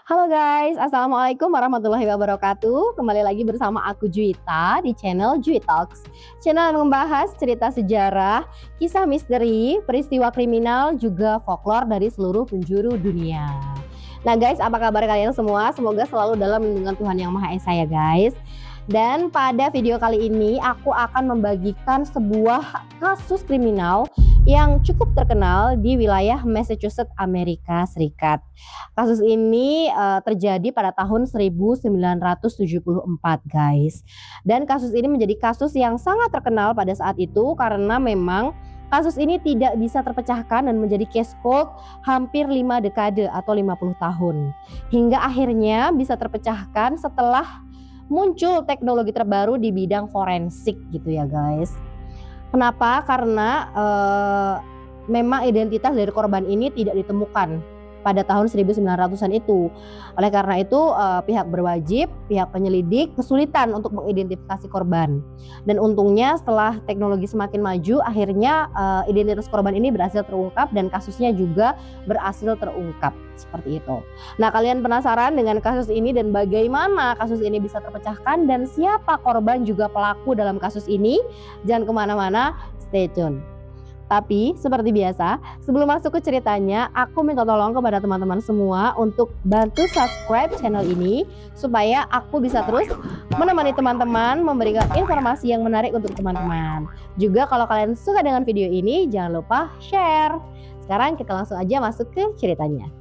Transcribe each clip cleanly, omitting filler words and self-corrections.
Halo guys, Assalamualaikum warahmatullahi wabarakatuh. Kembali lagi bersama aku Juwita di channel Juwi Talks. Channel yang membahas cerita sejarah, kisah misteri, peristiwa kriminal, juga folklore dari seluruh penjuru dunia. Nah guys, apa kabar kalian semua? Semoga selalu dalam lindungan Tuhan Yang Maha Esa ya guys. Dan pada video kali ini aku akan membagikan sebuah kasus kriminal yang cukup terkenal di wilayah Massachusetts, Amerika Serikat. Kasus ini terjadi pada tahun 1974 guys. Dan kasus ini menjadi kasus yang sangat terkenal pada saat itu karena memang kasus ini tidak bisa terpecahkan dan menjadi case cold hampir 5 dekade atau 50 tahun. Hingga akhirnya bisa terpecahkan setelah muncul teknologi terbaru di bidang forensik gitu ya guys. Kenapa? Karena memang identitas dari korban ini tidak ditemukan pada tahun 1900-an itu. Oleh karena itu pihak berwajib, pihak penyelidik kesulitan untuk mengidentifikasi korban. Dan untungnya setelah teknologi semakin maju, akhirnya identitas korban ini berhasil terungkap dan kasusnya juga berhasil terungkap seperti itu. Nah, kalian penasaran dengan kasus ini dan bagaimana kasus ini bisa terpecahkan dan siapa korban juga pelaku dalam kasus ini? Jangan kemana-mana, stay tune. Tapi seperti biasa, sebelum masuk ke ceritanya, aku minta tolong kepada teman-teman semua untuk bantu subscribe channel ini supaya aku bisa terus menemani teman-teman, memberikan informasi yang menarik untuk teman-teman. Juga kalau kalian suka dengan video ini, jangan lupa share. Sekarang kita langsung aja masuk ke ceritanya.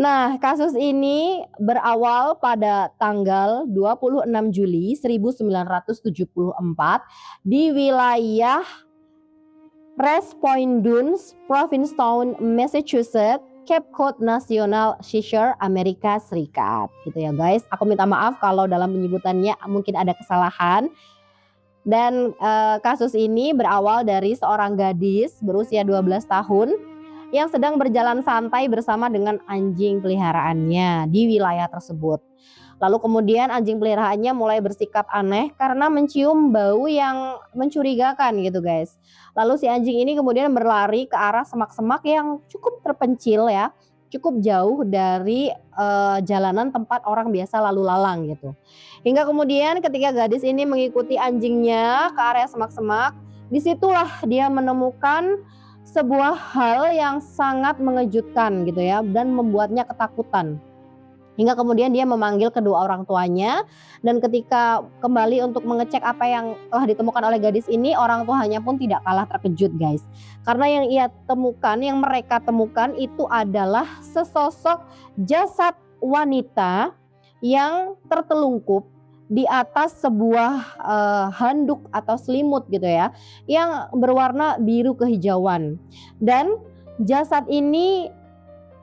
Nah, kasus ini berawal pada tanggal 26 Juli 1974 di wilayah West Point Dunes, Provincetown, Massachusetts, Cape Cod National Seashore, Amerika Serikat. Gitu ya guys. Aku minta maaf kalau dalam penyebutannya mungkin ada kesalahan. Dan kasus ini berawal dari seorang gadis berusia 12 tahun yang sedang berjalan santai bersama dengan anjing peliharaannya di wilayah tersebut. Lalu kemudian anjing peliharaannya mulai bersikap aneh karena mencium bau yang mencurigakan gitu guys. Lalu si anjing ini kemudian berlari ke arah semak-semak yang cukup terpencil ya, cukup jauh dari jalanan tempat orang biasa lalu lalang gitu. Hingga kemudian ketika gadis ini mengikuti anjingnya ke area semak-semak, disitulah dia menemukan sebuah hal yang sangat mengejutkan gitu ya dan membuatnya ketakutan. Hingga kemudian dia memanggil kedua orang tuanya dan ketika kembali untuk mengecek apa yang telah ditemukan oleh gadis ini, orang tuanya pun tidak kalah terkejut guys. Karena yang ia temukan, yang mereka temukan itu adalah sesosok jasad wanita yang tertelungkup di atas sebuah handuk atau selimut gitu ya, yang berwarna biru kehijauan. Dan jasad ini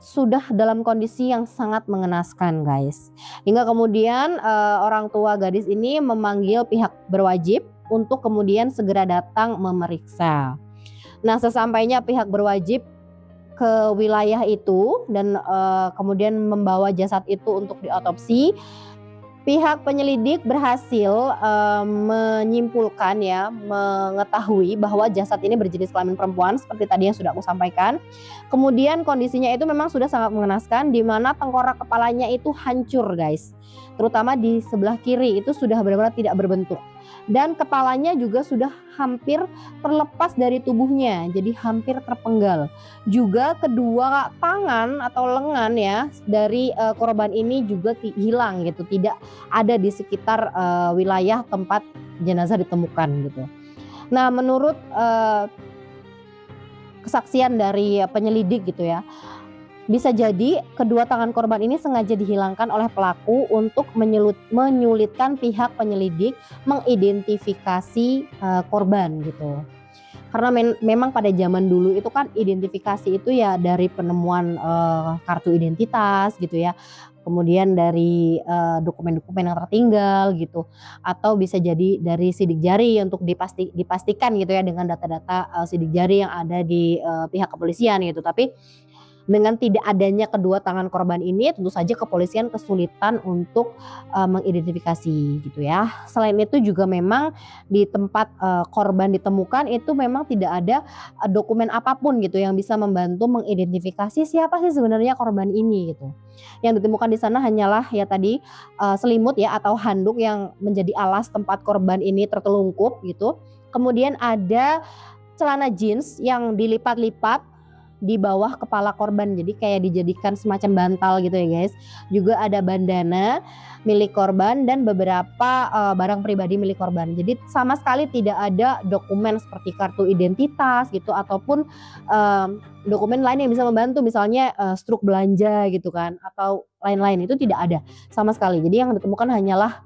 sudah dalam kondisi yang sangat mengenaskan guys. Hingga kemudian orang tua gadis ini memanggil pihak berwajib untuk kemudian segera datang memeriksa. Nah, sesampainya pihak berwajib ke wilayah itu dan kemudian membawa jasad itu untuk diotopsi, pihak penyelidik berhasil menyimpulkan ya, mengetahui bahwa jasad ini berjenis kelamin perempuan seperti tadi yang sudah aku sampaikan. Kemudian kondisinya itu memang sudah sangat mengenaskan di mana tengkorak kepalanya itu hancur guys. Terutama di sebelah kiri itu sudah benar-benar tidak berbentuk. Dan kepalanya juga sudah hampir terlepas dari tubuhnya, jadi hampir terpenggal. Juga kedua tangan atau lengan ya dari korban ini juga hilang gitu, tidak ada di sekitar wilayah tempat jenazah ditemukan gitu. Nah, menurut kesaksian dari penyelidik gitu ya, bisa jadi kedua tangan korban ini sengaja dihilangkan oleh pelaku untuk menyulitkan pihak penyelidik mengidentifikasi korban gitu. Karena memang pada zaman dulu itu kan identifikasi itu ya dari penemuan kartu identitas gitu ya. Kemudian dari dokumen-dokumen yang tertinggal gitu, atau bisa jadi dari sidik jari untuk dipastikan gitu ya dengan data-data sidik jari yang ada di pihak kepolisian gitu. Tapi Dengan tidak adanya kedua tangan korban ini, tentu saja kepolisian kesulitan untuk mengidentifikasi gitu ya. Selain itu juga memang di tempat korban ditemukan itu memang tidak ada dokumen apapun gitu yang bisa membantu mengidentifikasi siapa sih sebenarnya korban ini gitu. Yang ditemukan di sana hanyalah ya tadi selimut ya atau handuk yang menjadi alas tempat korban ini tertelungkup gitu. Kemudian ada celana jeans yang dilipat-lipat di bawah kepala korban, jadi kayak dijadikan semacam bantal gitu ya guys. Juga ada bandana milik korban dan beberapa barang pribadi milik korban. Jadi sama sekali tidak ada dokumen seperti kartu identitas gitu ataupun dokumen lain yang bisa membantu, misalnya struk belanja gitu kan atau lain-lain, itu tidak ada sama sekali. Jadi yang ditemukan hanyalah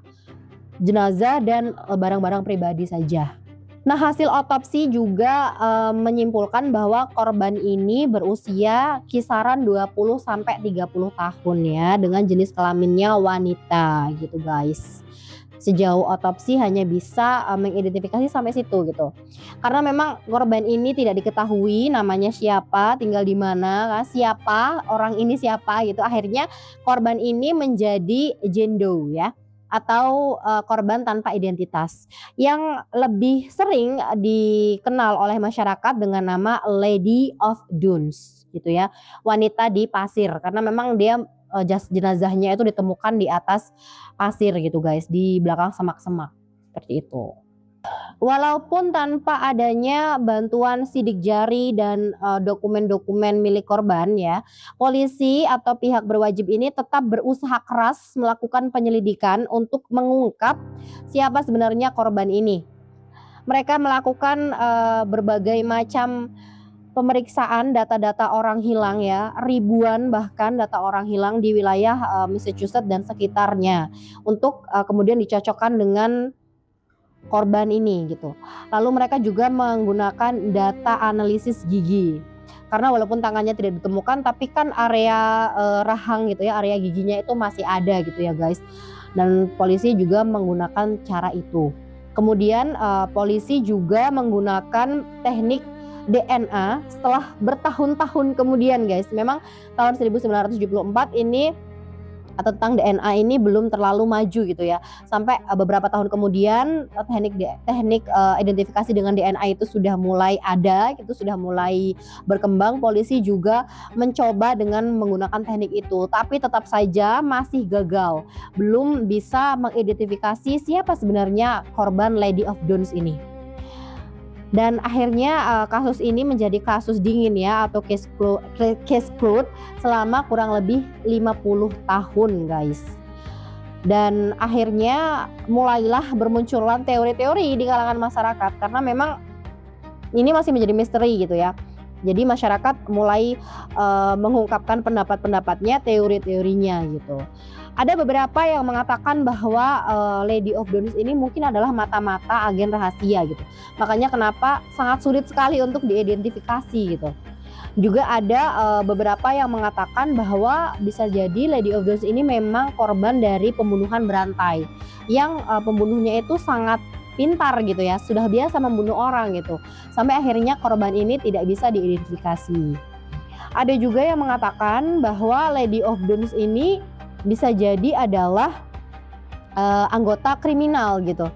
jenazah dan barang-barang pribadi saja. Nah, hasil otopsi juga menyimpulkan bahwa korban ini berusia kisaran 20 sampai 30 tahun ya, dengan jenis kelaminnya wanita gitu guys. Sejauh otopsi hanya bisa mengidentifikasi sampai situ gitu. Karena memang korban ini tidak diketahui namanya siapa, tinggal di mana, siapa, orang ini siapa gitu. Akhirnya korban ini menjadi jendo ya, atau korban tanpa identitas yang lebih sering dikenal oleh masyarakat dengan nama Lady of Dunes gitu ya, wanita di pasir, karena memang dia jenazahnya itu ditemukan di atas pasir gitu guys, di belakang semak-semak seperti itu. Walaupun tanpa adanya bantuan sidik jari dan dokumen-dokumen milik korban ya, polisi atau pihak berwajib ini tetap berusaha keras melakukan penyelidikan untuk mengungkap siapa sebenarnya korban ini. Mereka melakukan berbagai macam pemeriksaan data-data orang hilang ya, ribuan bahkan data orang hilang di wilayah Massachusetts dan sekitarnya untuk kemudian dicocokkan dengan korban ini gitu. Lalu mereka juga menggunakan data analisis gigi. Karena walaupun tangannya tidak ditemukan tapi kan area rahang gitu ya, area giginya itu masih ada gitu ya guys. Dan polisi juga menggunakan cara itu. Kemudian polisi juga menggunakan teknik DNA setelah bertahun-tahun kemudian guys. Memang tahun 1974 ini tentang DNA ini belum terlalu maju gitu ya. Sampai beberapa tahun kemudian teknik identifikasi dengan DNA itu sudah mulai ada gitu, sudah mulai berkembang. Polisi juga mencoba dengan menggunakan teknik itu, tapi tetap saja masih gagal. Belum bisa mengidentifikasi siapa sebenarnya korban Lady of Dunes ini. Dan akhirnya kasus ini menjadi kasus dingin ya, atau case closed selama kurang lebih 50 tahun guys. Dan akhirnya mulailah bermunculan teori-teori di kalangan masyarakat karena memang ini masih menjadi misteri gitu ya. Jadi masyarakat mulai mengungkapkan pendapat-pendapatnya, teori-teorinya gitu. Ada beberapa yang mengatakan bahwa Lady of Dunes ini mungkin adalah mata-mata agen rahasia gitu. Makanya kenapa sangat sulit sekali untuk diidentifikasi gitu. Juga ada beberapa yang mengatakan bahwa bisa jadi Lady of Dunes ini memang korban dari pembunuhan berantai yang pembunuhnya itu sangat pintar gitu ya, sudah biasa membunuh orang gitu. Sampai akhirnya korban ini tidak bisa diidentifikasi. Ada juga yang mengatakan bahwa Lady of Dunes ini bisa jadi adalah anggota kriminal gitu.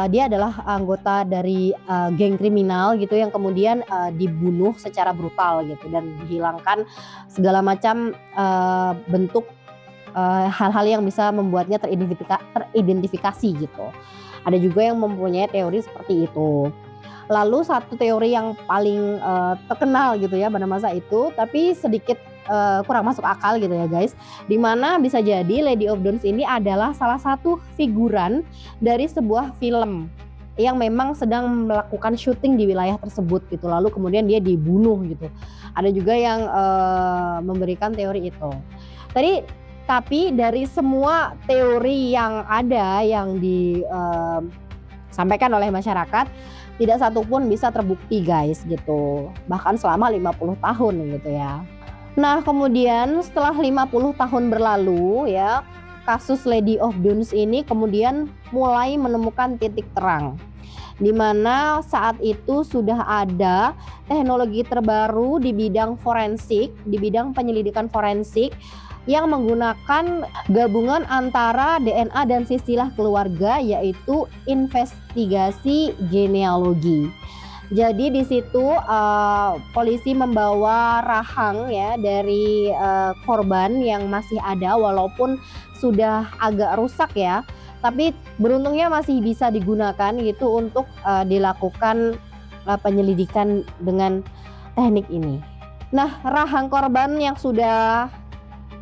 Dia adalah anggota dari geng kriminal gitu yang kemudian dibunuh secara brutal gitu dan dihilangkan segala macam bentuk hal-hal yang bisa membuatnya teridentifikasi gitu. Ada juga yang mempunyai teori seperti itu. Lalu satu teori yang paling terkenal gitu ya pada masa itu, tapi sedikit kurang masuk akal gitu ya guys, dimana bisa jadi Lady of Dunes ini adalah salah satu figuran dari sebuah film yang memang sedang melakukan syuting di wilayah tersebut gitu, lalu kemudian dia dibunuh gitu. Ada juga yang memberikan teori itu. Tapi dari semua teori yang ada yang disampaikan oleh masyarakat, tidak satupun bisa terbukti guys gitu. Bahkan selama 50 tahun gitu ya. Nah, kemudian setelah 50 tahun berlalu ya, kasus Lady of Dunes ini kemudian mulai menemukan titik terang. Di mana saat itu sudah ada teknologi terbaru di bidang forensik, di bidang penyelidikan forensik yang menggunakan gabungan antara DNA dan silsilah keluarga, yaitu investigasi genealogi. Jadi di situ polisi membawa rahang ya dari korban yang masih ada, walaupun sudah agak rusak ya, tapi beruntungnya masih bisa digunakan gitu untuk dilakukan penyelidikan dengan teknik ini. Nah, rahang korban yang sudah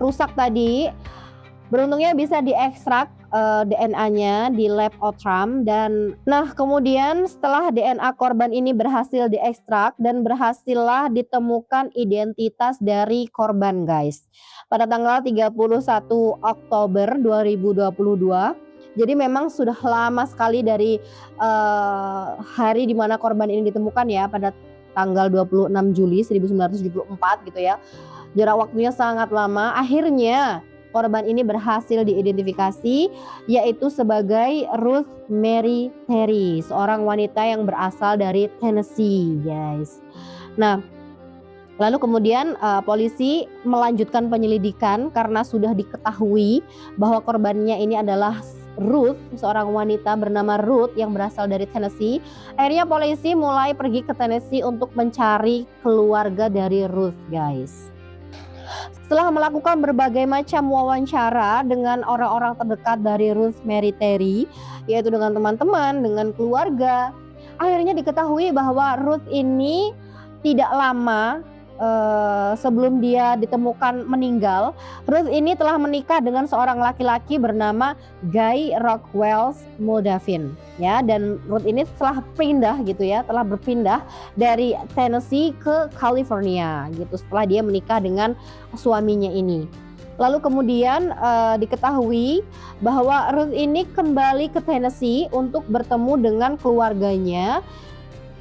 rusak tadi beruntungnya bisa diekstrak DNA-nya di lab Outram, dan kemudian setelah DNA korban ini berhasil diekstrak dan berhasillah ditemukan identitas dari korban, guys. Pada tanggal 31 Oktober 2022. Jadi memang sudah lama sekali dari hari di mana korban ini ditemukan ya, pada tanggal 26 Juli 1974 gitu ya. Jarak waktunya sangat lama. Akhirnya korban ini berhasil diidentifikasi, yaitu sebagai Ruth Mary Terry, seorang wanita yang berasal dari Tennessee, guys. Nah, lalu kemudian polisi melanjutkan penyelidikan karena sudah diketahui bahwa korbannya ini adalah Ruth, seorang wanita bernama Ruth yang berasal dari Tennessee. Akhirnya polisi mulai pergi ke Tennessee untuk mencari keluarga dari Ruth, guys. Setelah melakukan berbagai macam wawancara dengan orang-orang terdekat dari Ruth Mary Terry, yaitu dengan teman-teman, dengan keluarga, akhirnya diketahui bahwa Ruth ini tidak lama sebelum dia ditemukan meninggal, Ruth ini telah menikah dengan seorang laki-laki bernama Guy Rockwell Moldavin, ya. Dan Ruth ini telah berpindah dari Tennessee ke California gitu setelah dia menikah dengan suaminya ini. Lalu kemudian diketahui bahwa Ruth ini kembali ke Tennessee untuk bertemu dengan keluarganya.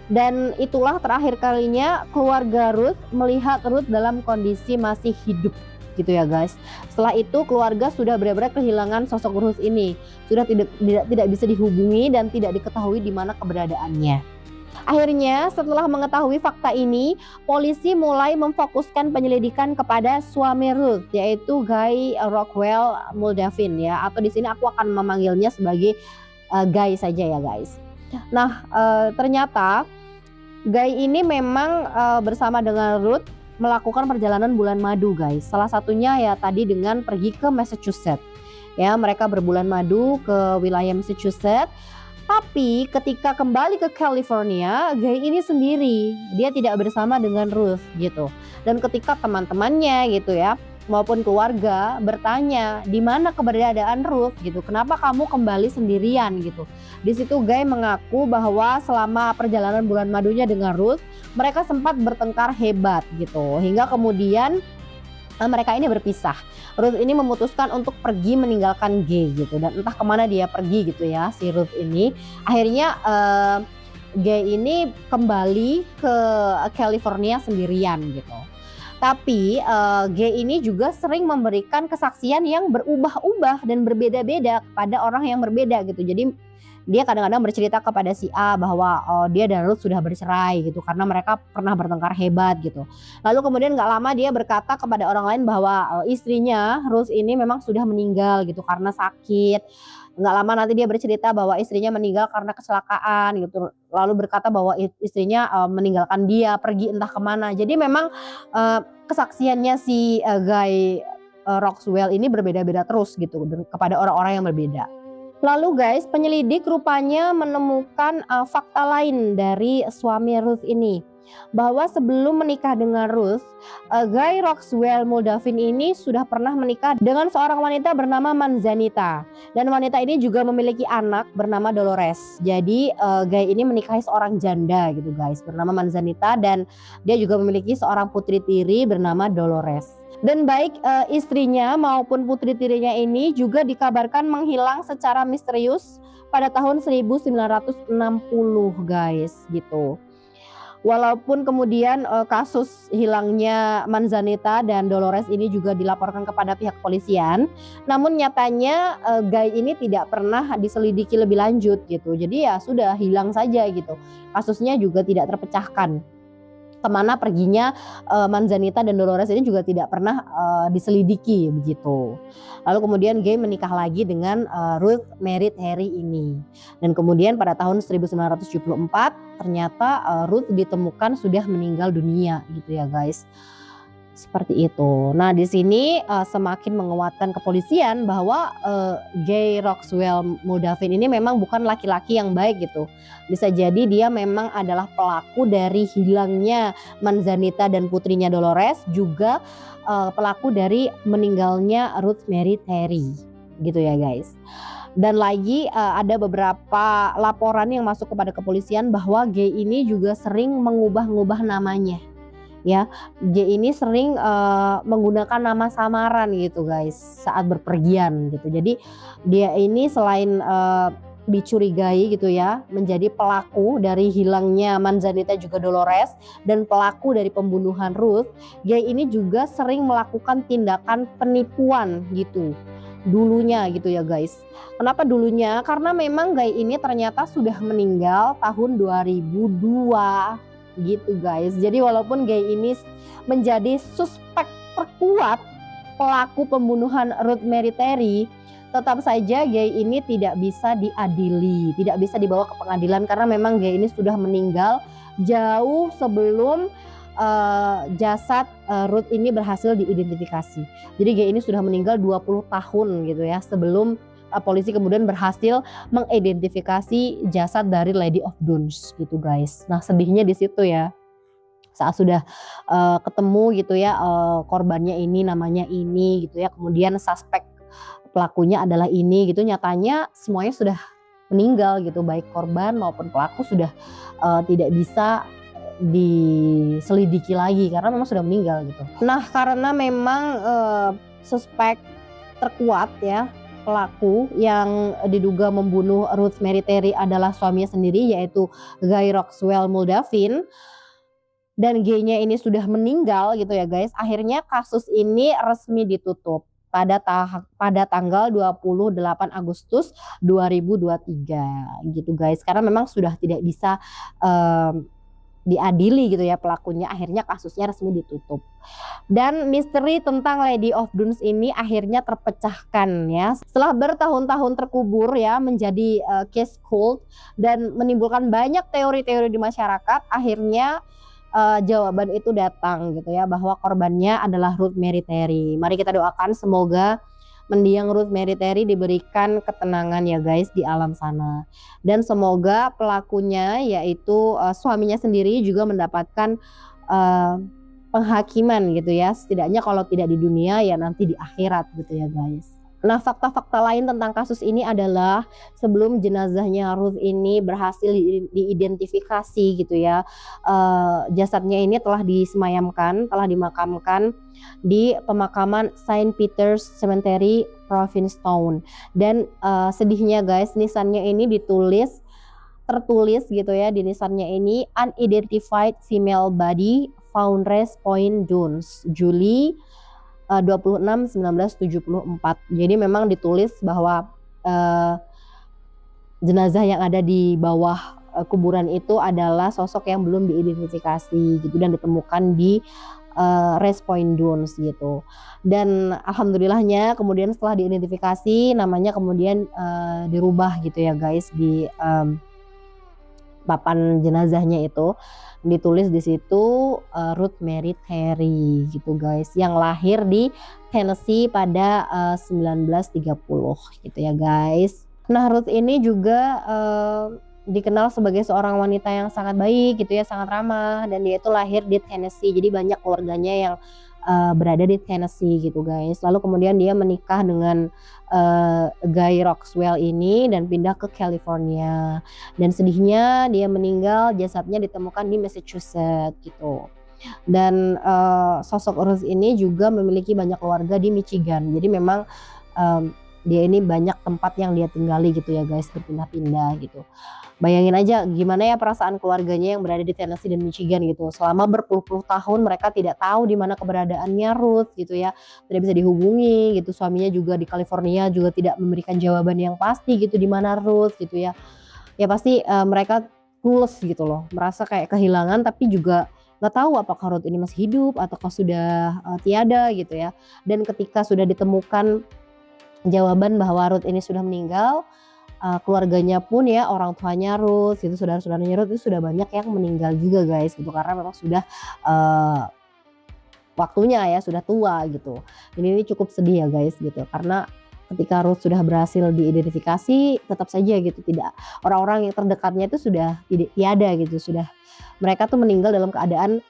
Dan itulah terakhir kalinya keluarga Ruth melihat Ruth dalam kondisi masih hidup gitu ya, guys. Setelah itu keluarga sudah benar-benar kehilangan sosok Ruth ini. Sudah tidak bisa dihubungi dan tidak diketahui di mana keberadaannya. Akhirnya setelah mengetahui fakta ini, polisi mulai memfokuskan penyelidikan kepada suami Ruth, yaitu Guy Rockwell Moldavin ya, atau di sini aku akan memanggilnya sebagai Guy saja ya, guys. Nah, ternyata Guy ini memang bersama dengan Ruth melakukan perjalanan bulan madu, guys. Salah satunya ya tadi dengan pergi ke Massachusetts. Ya, mereka berbulan madu ke wilayah Massachusetts. Tapi ketika kembali ke California, Guy ini sendiri. Dia tidak bersama dengan Ruth gitu. Dan ketika teman-temannya gitu ya, maupun keluarga bertanya di mana keberadaan Ruth gitu, kenapa kamu kembali sendirian gitu. Di situ Guy mengaku bahwa selama perjalanan bulan madunya dengan Ruth, mereka sempat bertengkar hebat gitu, hingga kemudian mereka ini berpisah. Ruth ini memutuskan untuk pergi meninggalkan Guy gitu, dan entah kemana dia pergi gitu ya si Ruth ini. Akhirnya Guy ini kembali ke California sendirian gitu. Tapi G ini juga sering memberikan kesaksian yang berubah-ubah dan berbeda-beda kepada orang yang berbeda gitu. Jadi dia kadang-kadang bercerita kepada si A bahwa dia dan Ruth sudah bercerai gitu karena mereka pernah bertengkar hebat gitu. Lalu kemudian gak lama dia berkata kepada orang lain bahwa istrinya Ruth ini memang sudah meninggal gitu karena sakit. Nggak lama nanti dia bercerita bahwa istrinya meninggal karena kecelakaan gitu. Lalu berkata bahwa istrinya meninggalkan dia pergi entah kemana. Jadi memang kesaksiannya si Guy Rockwell ini berbeda-beda terus gitu kepada orang-orang yang berbeda. Lalu guys, penyelidik rupanya menemukan fakta lain dari suami Ruth ini. Bahwa sebelum menikah dengan Ruth, Guy Rockwell Moldavin ini sudah pernah menikah dengan seorang wanita bernama Manzanita. Dan wanita ini juga memiliki anak bernama Dolores. Jadi Guy ini menikahi seorang janda gitu guys, bernama Manzanita, dan dia juga memiliki seorang putri tiri bernama Dolores. Dan baik istrinya maupun putri tirinya ini juga dikabarkan menghilang secara misterius pada tahun 1960 guys gitu. Walaupun kemudian kasus hilangnya Manzanita dan Dolores ini juga dilaporkan kepada pihak polisian, namun nyatanya Guy ini tidak pernah diselidiki lebih lanjut gitu. Jadi ya sudah hilang saja gitu. Kasusnya juga tidak terpecahkan. kemana perginya Manzanita dan Dolores ini juga tidak pernah diselidiki begitu. Lalu kemudian Gay menikah lagi dengan Ruth married Harry ini. Dan kemudian pada tahun 1974 ternyata Ruth ditemukan sudah meninggal dunia gitu ya guys. Seperti itu. Nah di sini semakin menguatkan kepolisian bahwa Gay Roxwell Moldavin ini memang bukan laki-laki yang baik gitu. Bisa jadi dia memang adalah pelaku dari hilangnya Manzanita dan putrinya Dolores, juga pelaku dari meninggalnya Ruth Mary Terry gitu ya guys. Dan lagi ada beberapa laporan yang masuk kepada kepolisian bahwa Gay ini juga sering mengubah-ubah namanya. Ya, G ini sering menggunakan nama samaran gitu guys saat berpergian gitu. Jadi dia ini selain dicurigai gitu ya menjadi pelaku dari hilangnya Manzanita juga Dolores dan pelaku dari pembunuhan Ruth, G ini juga sering melakukan tindakan penipuan gitu dulunya gitu ya guys. Kenapa dulunya? Karena memang Guy ini ternyata sudah meninggal tahun 2002 gitu guys. Jadi walaupun Gay ini menjadi suspek terkuat pelaku pembunuhan Ruth Mary Terry, tetap saja Gay ini tidak bisa diadili, tidak bisa dibawa ke pengadilan karena memang Gay ini sudah meninggal jauh sebelum jasad Ruth ini berhasil diidentifikasi. Jadi Gay ini sudah meninggal 20 tahun gitu ya sebelum polisi kemudian berhasil mengidentifikasi jasad dari Lady of Dunes gitu guys. Nah sedihnya di situ ya, saat sudah ketemu gitu ya korbannya ini namanya ini gitu ya, kemudian suspek pelakunya adalah ini gitu, nyatanya semuanya sudah meninggal gitu, baik korban maupun pelaku sudah tidak bisa diselidiki lagi karena memang sudah meninggal gitu. Nah karena memang suspek terkuat ya pelaku yang diduga membunuh Ruth Mary Terry adalah suaminya sendiri yaitu Guy Roxwell Moldavin, dan G-nya ini sudah meninggal gitu ya guys. Akhirnya kasus ini resmi ditutup pada tanggal 28 Agustus 2023 gitu guys. Karena memang sudah tidak bisa diadili gitu ya pelakunya, akhirnya kasusnya resmi ditutup. Dan misteri tentang Lady of Dunes ini akhirnya terpecahkan ya. Setelah bertahun-tahun terkubur ya menjadi case cold dan menimbulkan banyak teori-teori di masyarakat, akhirnya jawaban itu datang gitu ya bahwa korbannya adalah Ruth Mary Terry. Mari kita doakan semoga mendiang Ruth Mary Terry diberikan ketenangan ya guys di alam sana. Dan semoga pelakunya yaitu suaminya sendiri juga mendapatkan penghakiman gitu ya. Setidaknya kalau tidak di dunia ya nanti di akhirat gitu ya guys. Nah fakta-fakta lain tentang kasus ini adalah sebelum jenazahnya Ruth ini berhasil diidentifikasi gitu ya, jasadnya ini telah disemayamkan, telah dimakamkan di pemakaman Saint Peter's Cemetery, Provincetown. Dan sedihnya guys, nisannya ini tertulis gitu ya di nisannya ini, unidentified female body found West Point Dunes, Juli 26 1974. Jadi memang ditulis bahwa jenazah yang ada di bawah kuburan itu adalah sosok yang belum diidentifikasi gitu dan ditemukan di West Point Dunes gitu. Dan alhamdulillahnya kemudian setelah diidentifikasi namanya kemudian dirubah gitu ya guys di papan jenazahnya itu ditulis di situ Ruth Mary Terry gitu guys, yang lahir di Tennessee pada 1930 gitu ya guys. Nah Ruth ini juga dikenal sebagai seorang wanita yang sangat baik gitu ya, sangat ramah, dan dia itu lahir di Tennessee. Jadi banyak keluarganya yang berada di Tennessee gitu guys. Lalu kemudian dia menikah dengan Guy Roxwell ini dan pindah ke California. Dan sedihnya dia meninggal, jasadnya ditemukan di Massachusetts gitu. Dan sosok Ruth ini juga memiliki banyak keluarga di Michigan. Jadi memang dia ini banyak tempat yang dia tinggali gitu ya guys, berpindah-pindah gitu. Bayangin aja gimana ya perasaan keluarganya yang berada di Tennessee dan Michigan gitu. Selama berpuluh-puluh tahun mereka tidak tahu di mana keberadaannya Ruth gitu ya. Tidak bisa dihubungi gitu. Suaminya juga di California juga tidak memberikan jawaban yang pasti gitu di mana Ruth gitu ya. Ya pasti mereka clueless gitu loh. Merasa kayak kehilangan tapi juga nggak tahu apakah Ruth ini masih hidup ataukah sudah tiada gitu ya. Dan ketika sudah ditemukan jawaban bahwa Ruth ini sudah meninggal, keluarganya pun ya, orang tuanya Ruth itu, saudara-saudaranya Ruth itu sudah banyak yang meninggal juga guys gitu, karena memang sudah waktunya ya, sudah tua gitu. Ini cukup sedih ya guys gitu, karena ketika Ruth sudah berhasil diidentifikasi, tetap saja gitu tidak, orang-orang yang terdekatnya itu sudah tiada gitu, sudah mereka tuh meninggal dalam keadaan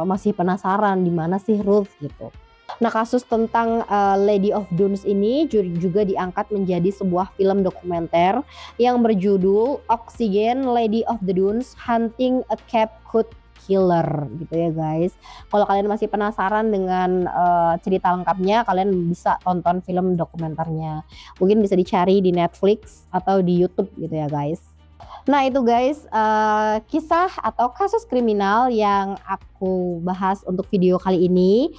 masih penasaran di mana sih Ruth gitu. Nah, kasus tentang Lady of Dunes ini juga diangkat menjadi sebuah film dokumenter yang berjudul Oxygen Lady of the Dunes Hunting a Cape Cod Killer gitu ya guys. Kalau kalian masih penasaran dengan cerita lengkapnya, kalian bisa tonton film dokumenternya. Mungkin bisa dicari di Netflix atau di YouTube gitu ya guys. Nah itu guys, kisah atau kasus kriminal yang aku bahas untuk video kali ini.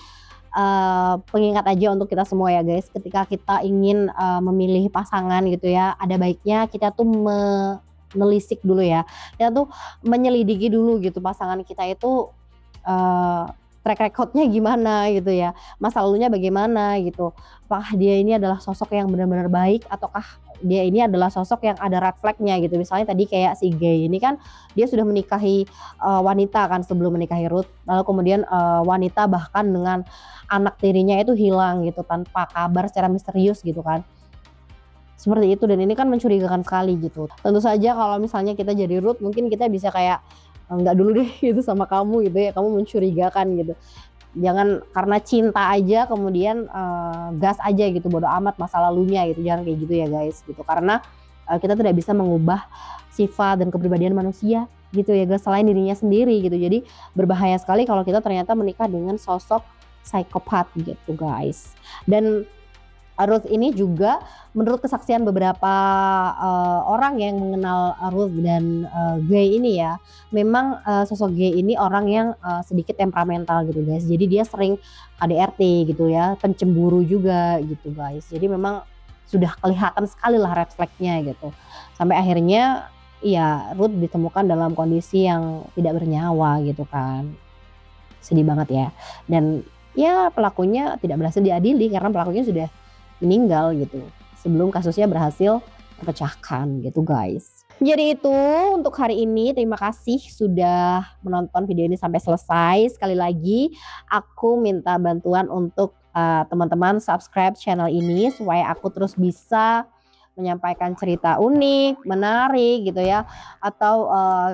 Pengingat aja untuk kita semua ya guys, ketika kita ingin memilih pasangan gitu ya, ada baiknya kita tuh menelisik dulu ya, kita tuh menyelidiki dulu gitu pasangan kita itu track recordnya gimana gitu ya, masa lalunya bagaimana gitu, apakah dia ini adalah sosok yang benar-benar baik ataukah dia ini adalah sosok yang ada red flag-nya gitu. Misalnya tadi kayak si Gay ini kan dia sudah menikahi wanita kan sebelum menikahi Ruth, lalu kemudian wanita bahkan dengan anak tirinya itu hilang gitu tanpa kabar secara misterius gitu kan. Seperti itu, dan ini kan mencurigakan sekali gitu. Tentu saja kalau misalnya kita jadi Ruth, mungkin kita bisa kayak enggak dulu deh gitu sama kamu gitu ya, kamu mencurigakan gitu. Jangan karena cinta aja kemudian gas aja gitu, bodo amat masa lalunya gitu, jangan kayak gitu ya guys gitu. Karena kita tidak bisa mengubah sifat dan kepribadian manusia gitu ya guys, selain dirinya sendiri gitu. Jadi berbahaya sekali kalau kita ternyata menikah dengan sosok psikopat gitu guys. Dan Ruth ini juga menurut kesaksian beberapa orang yang mengenal Ruth dan Gay ini ya, memang sosok Gay ini orang yang sedikit temperamental gitu guys. Jadi dia sering KDRT gitu ya, pencemburu juga gitu guys. Jadi memang sudah kelihatan sekali lah red flag-nya gitu. Sampai akhirnya ya Ruth ditemukan dalam kondisi yang tidak bernyawa gitu kan. Sedih banget ya. Dan ya pelakunya tidak berhasil diadili karena pelakunya sudah meninggal gitu sebelum kasusnya berhasil terpecahkan gitu guys. Jadi itu untuk hari ini, terima kasih sudah menonton video ini sampai selesai. Sekali lagi aku minta bantuan untuk teman-teman subscribe channel ini supaya aku terus bisa menyampaikan cerita unik, menarik gitu ya, atau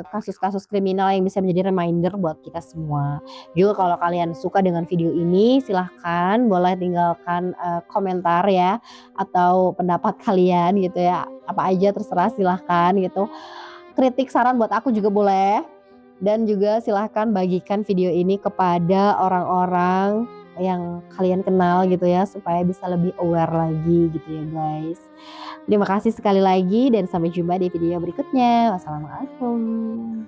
kasus-kasus kriminal yang bisa menjadi reminder buat kita semua. Juga kalau kalian suka dengan video ini, silahkan boleh tinggalkan komentar ya, atau pendapat kalian gitu ya, apa aja terserah silahkan gitu. Kritik saran buat aku juga boleh, dan juga silahkan bagikan video ini kepada orang-orang yang kalian kenal gitu ya, supaya bisa lebih aware lagi gitu ya guys. Terima kasih sekali lagi dan sampai jumpa di video berikutnya. Wassalamualaikum.